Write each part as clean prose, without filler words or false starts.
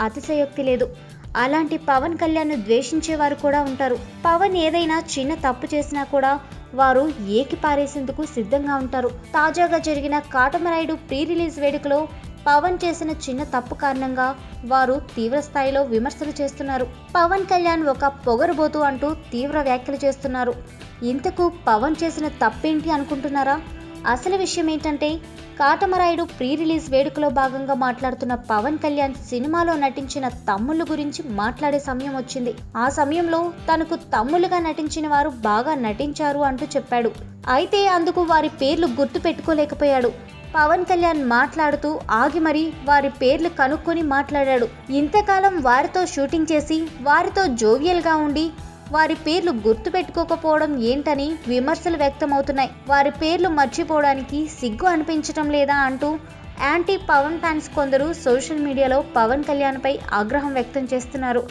అతిశయోక్తి లేదు. అలాంటి పవన్ కళ్యాణ్ ద్వేషించేవారు కూడా ఉంటారు. పవన్ ఏదైనా చిన్న తప్పు చేసినా కూడా వారు ఏకి పారేసేందుకు సిద్ధంగా ఉంటారు. తాజాగా జరిగిన కాటమరాయుడు ప్రీ రిలీజ్ వేడుకలో పవన్ చేసిన చిన్న తప్పు కారణంగా వారు తీవ్ర స్థాయిలో విమర్శలు చేస్తున్నారు. పవన్ కళ్యాణ్ ఒక పొగరుబోతు అంటూ తీవ్ర వ్యాఖ్యలు చేస్తున్నారు. ఇంతకు పవన్ చేసిన తప్పేంటి అనుకుంటున్నారా? అసలు విషయం ఏంటంటే, కాటమరాయుడు ప్రీ రిలీజ్ వేడుకలో భాగంగా మాట్లాడుతున్న పవన్ కళ్యాణ్ సినిమాలో నటించిన తమ్ముళ్ళ గురించి మాట్లాడే సమయం వచ్చింది. ఆ సమయంలో తనకు తమ్ముళ్ళుగా నటించిన వారు బాగా నటించారు అంటూ చెప్పాడు. అయితే అందుకు వారి పేర్లు గుర్తు పెట్టుకోలేకపోయాడు. పవన్ కళ్యాణ్ మాట్లాడుతూ ఆగి మరీ వారి పేర్లు కనుక్కొని మాట్లాడాడు. ఇంతకాలం వారితో షూటింగ్ చేసి వారితో జోవియల్గా ఉండి వారి పేర్లు గుర్తు పెట్టుకోకపోవడం ఏంటని విమర్శలు వ్యక్తమవుతున్నాయి. వారి పేర్లు మర్చిపోవడానికి సిగ్గు అనిపించడం లేదా అంటూ యాంటీ పవన్ ఫ్యాన్స్ కొందరు సోషల్ మీడియాలో పవన్ కళ్యాణ్పై ఆగ్రహం వ్యక్తం చేస్తున్నారు.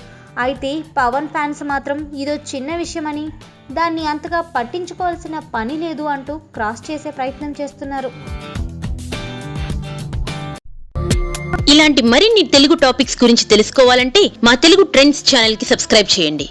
అయితే పవన్ ఫ్యాన్స్ మాత్రం ఇదో చిన్న విషయమని దాన్ని అంతగా పట్టించుకోవాల్సిన పని లేదు అంటూ క్రాస్ చేసే ప్రయత్నం చేస్తున్నారు. ఇలాంటి మరిన్ని తెలుగు టాపిక్స్ గురించి తెలుసుకోవాలంటే మా తెలుగు ట్రెండ్స్ ఛానల్ కి సబ్స్క్రైబ్ చేయండి.